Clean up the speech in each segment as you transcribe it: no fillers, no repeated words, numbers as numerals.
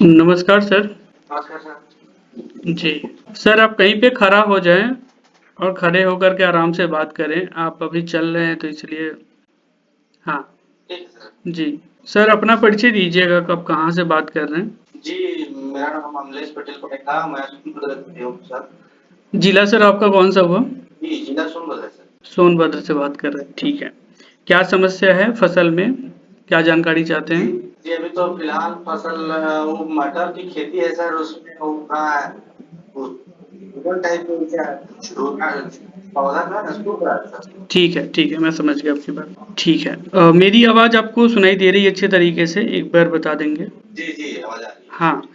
नमस्कार सर। नमस्कार सर। जी। सर आप कहीं पे खड़ा हो जाएं और खड़े होकर के आराम से बात करें। आप अभी चल रहे हैं तो इसलिए। हाँ। ठीक है सर। जी। सर अपना परिचय दीजिएगा, कब कहाँ से बात कर रहे हैं। जी, मेरा नाम अमलेश पटेल पटेला, मैं सोनभद्र से हूँ सर। जिला सर आपका कौन सा हुआ। जी, जिला सोनभद्र है सर। सोनभद्र से बात कर रहे हैं, ठीक है। क्या समस्या है फसल में, क्या जानकारी चाहते जी, हैं। जी अभी तो फिलहाल फसल वो मटर की खेती है सर, उसमें वो वो गूगल टाइप में क्या पौधा जो है ना सूख रहा है सर। ठीक है, ठीक है, मैं समझ गया आपकी बात। ठीक है, मेरी आवाज़ आपको सुनाई दे रही है अच्छे तरीके से, एक बार बता देंगे। जी, जी आवाज़ आ रही है। हाँ।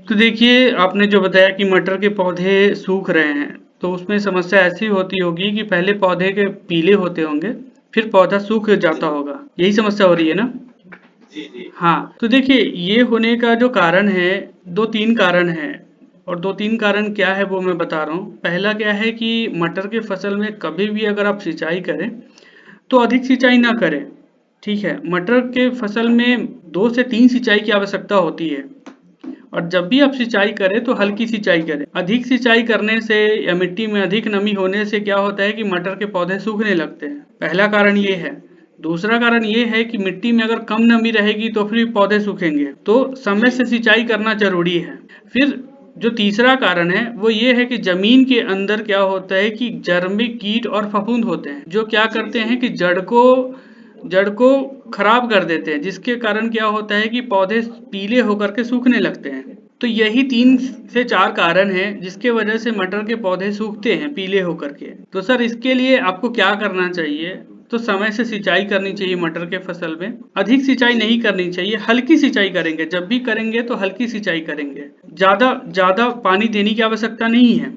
तो देखिए, आपने जो बताया कि मटर के पौधे सूख रहे हैं, तो उसमें समस्या ऐसी होती होगी कि पहले पौधे के पीले होते होंगे, फिर पौधा सूख जी, जाता होगा। यही समस्या हो रही है ना? जी, जी, हाँ, तो देखिए ये होने का जो कारण है, 2-3 कारण हैं। और 2-3 कारण क्या है वो मैं बता रहा हूँ। पहला क्या है कि मटर के फसल में कभी भी अगर आप सिंचाई करें, तो अधिक सिंचाई ना करें। ठीक है? मटर के फसल में 2 से 3 सिंचाई की आवश्यकता होती है। और जब भी आप सिंचाई करें तो हल्की सिंचाई करें। अधिक सिंचाई करने से या मिट्टी में अधिक नमी होने से क्या होता है कि मटर के पौधे सूखने लगते हैं। पहला कारण ये है। दूसरा कारण ये है कि मिट्टी में अगर कम नमी रहेगी तो फिर पौधे सूखेंगे, तो समय जी, से सिंचाई करना जरूरी है। फिर जो तीसरा कारण है वो ये है कि जमीन के अंदर क्या होता है कि जड़ में कीट और फफूंद होते हैं, जो क्या जी, करते जी, हैं कि जड़ को खराब कर देते हैं, जिसके कारण क्या होता है कि पौधे पीले होकर के सूखने लगते हैं। तो यही 3 से 4 कारण हैं जिसके वजह से मटर के पौधे सूखते हैं पीले होकर के। तो सर इसके लिए आपको क्या करना चाहिए। तो समय से सिंचाई करनी चाहिए मटर के फसल में। अधिक सिंचाई जी, नहीं करनी चाहिए, हल्की सिंचाई करेंगे, जब भी करेंगे तो हल्की सिंचाई करेंगे। ज्यादा ज्यादा पानी देने की आवश्यकता नहीं है।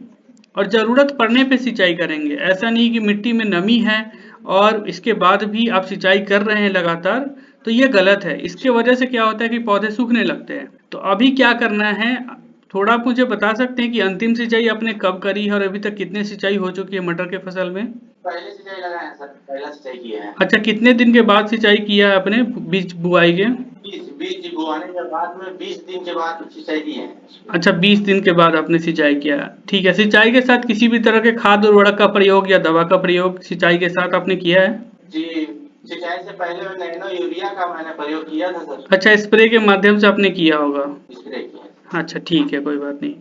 और ज़रूरत पड़ने पे सिंचाई करेंगे। ऐसा नहीं कि मिट्टी में नमी है और इसके बाद भी आप सिंचाई कर रहे हैं लगातार, तो ये गलत है। इसके जी। वजह से क्या होता है कि पौधे सूखने लगते हैं। तो अभी क्या करना है, थोड़ा आप मुझे बता सकते हैं कि अंतिम सिंचाई आपने कब करी है और अभी तक कितनी सिंचाई हो चुकी है मटर के फसल में। पहले सिंचाई लगाए हैं सर, पहला सिंचाई किए हैं। अच्छा, कितने दिन के बाद सिंचाई किया है आपने बीज बुआई के। बीज बीज बुआने के बाद में 20 दिन के बाद सिंचाई की है उसमें। अच्छा, 20 दिन के बाद आपने सिंचाई किया। ठीक है, सिंचाई के साथ किसी भी तरह के खाद उर्वरक का प्रयोग या दवा का प्रयोग सिंचाई के साथ आपने किया है। जी, सिंचाई से पहले मैं नैनो यूरिया का मैंने प्रयोग किया था सर। अच्छा, स्प्रे के माध्यम से आपने किया होगा। स्प्रे किया। अच्छा, ठीक है, कोई बात नहीं।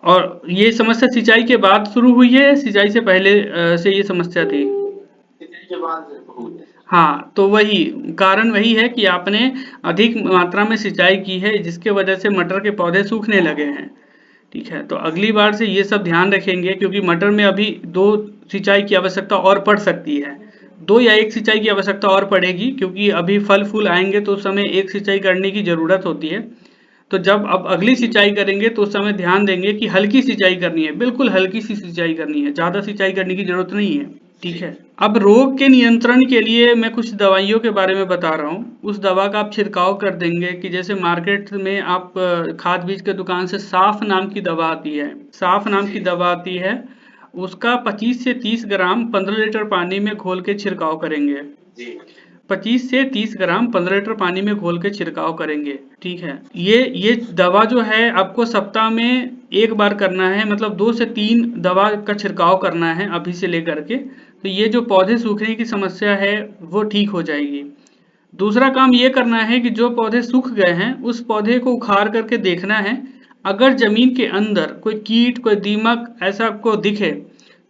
और ये समस्या सिंचाई के बाद शुरू हुई है, सिंचाई से पहले से ये समस्या थी। सिंचाई के बाद हुई है सर। हाँ, तो वही कारण वही है कि आपने अधिक मात्रा में सिंचाई की है, जिसके वजह से मटर के पौधे सूखने लगे हैं। ठीक है, तो अगली बार से ये सब ध्यान रखेंगे, क्योंकि मटर में अभी 2 सिंचाई की आवश्यकता और पड़ सकती है। 2 या 1 सिंचाई की आवश्यकता और पड़ेगी, क्योंकि अभी फल फूल आएंगे तो उस समय 1 सिंचाई करने की ज़रूरत होती है। तो जब अब अगली जी, सिंचाई करेंगे तो उस समय ध्यान देंगे कि हल्की सिंचाई करनी है, बिल्कुल हल्की सी सिंचाई करनी है, ज़्यादा सिंचाई करने की ज़रूरत नहीं है। ठीक जी, है। अब रोग के नियंत्रण के लिए मैं कुछ दवाइयों के बारे में बता रहा हूँ। उस दवा का आप छिड़काव कर देंगे कि जैसे मार्केट में आप खाद बीज के दुकान से साफ नाम की दवा आती है। साफ नाम की जी, दवा आती है। उसका 25 से 30 ग्राम 15 लीटर पानी में घोल के छिड़काव करेंगे। जी, 25 से 30 ग्राम 15 लीटर पानी में घोल के छिड़काव करेंगे। ठीक है। ये दवा जो है आपको सप्ताह में एक बार करना है, मतलब 2 से 3 दवा का छिड़काव करना है अभी से लेकर के। तो ये जो पौधे सूखने की समस्या है वो ठीक हो जाएगी। दूसरा काम ये करना है कि जो पौधे सूख गए हैं उस पौधे को उखाड़ करके देखना है। अगर जमीन के अंदर कोई कीट कोई दीमक ऐसा आपको दिखे,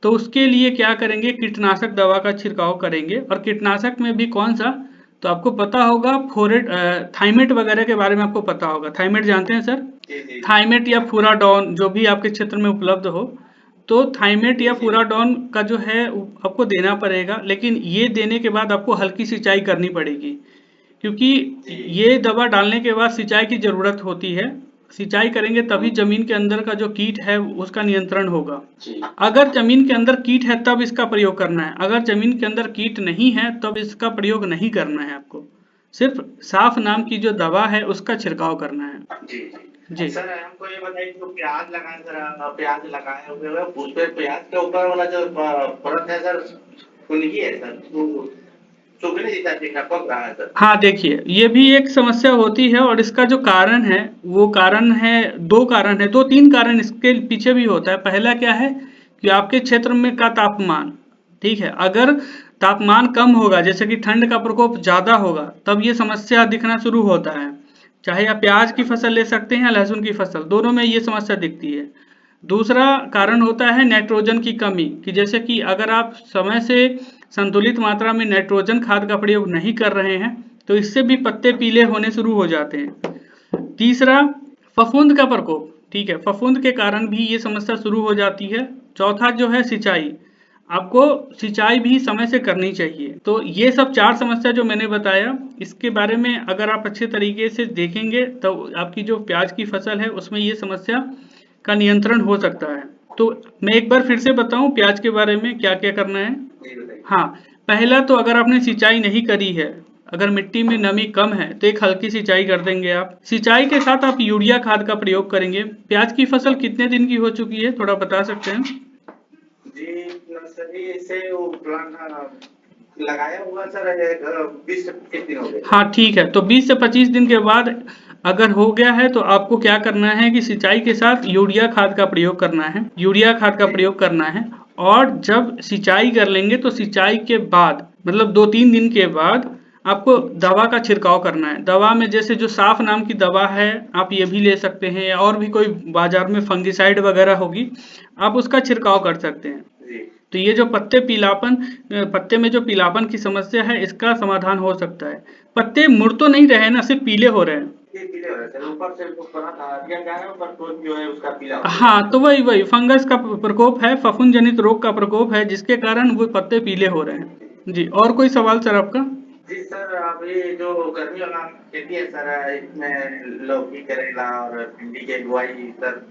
तो उसके लिए क्या करेंगे, कीटनाशक दवा का छिड़काव करेंगे। और कीटनाशक में भी कौन सा, तो आपको पता होगा फोरेट थाइमेट वगैरह के बारे में आपको पता होगा। थाइमेट जानते हैं सर। जी, जी, थाइमेट या फुराडॉन जो भी आपके क्षेत्र में उपलब्ध हो, तो थाइमेट जी, या जी, फुराडॉन का जो है आपको देना पड़ेगा। लेकिन ये देने के बाद आपको हल्की सिंचाई करनी पड़ेगी, क्योंकि जी, ये दवा डालने के बाद सिंचाई की ज़रूरत होती है। सिंचाई करेंगे तभी हम्म, ज़मीन के अंदर का जो कीट है उसका नियंत्रण होगा। जी, अगर ज़मीन के अंदर कीट है तब इसका प्रयोग करना है, अगर ज़मीन के अंदर कीट नहीं है तब इसका प्रयोग नहीं करना है आपको। सिर्फ साफ नाम की जो दवा है उसका छिड़काव करना है। जी, जी। जी। सर हमको ये बताइए जो प्याज लगाए सर, प्याज लगाए हुए हैं उस पे प्याज के ऊपर वाला जो परत है सर, फुनगी है सर, सूखने जैसा दिखना पड़ रहा है सर। हाँ देखिए, ये भी एक समस्या होती है और इसका जो कारण है वो कारण है, दो कारण है, दो तीन कारण इसके पीछे भी होता है। पहला क्या है कि आपके क्षेत्र में का तापमान, ठीक है, अगर तापमान कम होगा, जैसे कि ठंड का प्रकोप ज्यादा होगा, तब ये समस्या दिखना शुरू होता है। चाहे आप प्याज की फसल ले सकते हैं या लहसुन की फसल, दोनों में ये समस्या दिखती है। दूसरा कारण होता है नाइट्रोजन की कमी, कि जैसे कि अगर आप समय से संतुलित मात्रा में नाइट्रोजन खाद का प्रयोग नहीं कर रहे हैं तो इससे भी पत्ते पीले होने शुरू हो जाते हैं। तीसरा, फफूंद का प्रकोप, ठीक है, फफूंद के कारण भी ये समस्या शुरू हो जाती है। चौथा जो है सिंचाई, आपको सिंचाई भी समय से करनी चाहिए। तो ये सब चार समस्या जो मैंने बताया, इसके बारे में अगर आप अच्छे तरीके से देखेंगे तो आपकी जो प्याज की फसल है उसमें ये समस्या का नियंत्रण हो सकता है। तो मैं एक बार फिर से बताऊं प्याज के बारे में क्या क्या करना है। हाँ, पहला तो अगर आपने सिंचाई नहीं करी है, अगर मिट्टी में नमी कम है तो एक हल्की सिंचाई कर देंगे आप। सिंचाई के साथ आप यूरिया खाद का प्रयोग करेंगे। प्याज की फसल कितने दिन की हो चुकी है, थोड़ा बता सकते हैं? जी नर्सरी से वो प्लांट लगाया हुआ सर 20 से 25 दिन हो गए। हाँ ठीक है, तो 20 से 25 दिन के बाद अगर हो गया है तो आपको क्या करना है कि सिंचाई के साथ यूरिया खाद का प्रयोग करना है, यूरिया खाद का प्रयोग करना है। और जब सिंचाई कर लेंगे तो सिंचाई के बाद मतलब 2-3 दिन के बाद आपको दवा का छिड़काव करना है। दवा में जैसे जो साफ नाम की दवा है आप ये भी ले सकते हैं, या और भी कोई बाजार में फंगिसाइड वगैरह होगी आप उसका छिड़काव कर सकते हैं। तो ये जो पत्ते में जो पीलापन की समस्या है इसका समाधान हो सकता है। पत्ते मुड़ तो नहीं रहे ना, सिर्फ पीले हो रहे हैं। ये पीले हो रहे थे ऊपर से ऊपर हरिया क्या है ऊपर तो जो है उसका पीला हो गया। हाँ, तो वही वही फंगस का प्रकोप है, फफूंद जनित रोग का प्रकोप है, जिसके कारण वो पत्ते पीले हो रहे हैं। जी, और कोई सवाल सर आपका? जी सर, अब ये जो गर्मी वाला खेती है सर, इसमें लौकी करेला और भिंडी की बुआई सर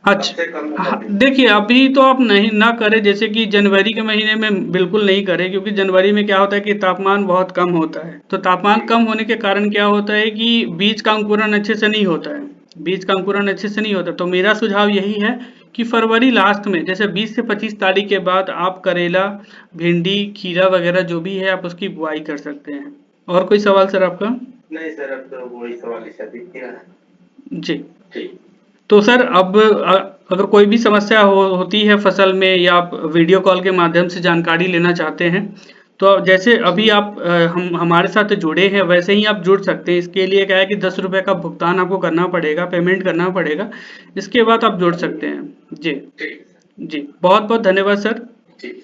सबसे कम अच्छा, हाँ, मतलब देखिए अभी तो आप नहीं ना करें, जैसे कि जनवरी के महीने में बिल्कुल नहीं करें, क्योंकि जनवरी में क्या होता है कि तापमान बहुत कम होता है। तो तापमान कम होने के कारण क्या होता है कि बीज का अंकुरण अच्छे से नहीं होता है, बीज का अंकुरण अच्छे से नहीं होता। तो मेरा सुझाव यही है कि फरवरी लास्ट में जैसे 20 से 25 तारीख के बाद आप करेला, भिंडी, खीरा वगैरह जो भी है आप उसकी बुआई कर सकते हैं। और कोई सवाल सर आपका? नहीं सर, अब तो वही सवाल ही सर दिख रहा है। जी, ठीक। तो सर अब अगर कोई भी समस्या होती है फसल में, या आप वीडियो कॉल के माध्यम से जानकारी लेना चाहते हैं, तो जैसे अभी आप हम हमारे साथ जुड़े हैं वैसे ही आप जुड़ सकते हैं। इसके लिए क्या है कि 10 रुपये का भुगतान आपको करना पड़ेगा, पेमेंट करना पड़ेगा, इसके बाद आप जुड़ सकते हैं। जी ठीक। जी, बहुत बहुत धन्यवाद सर। ठीक।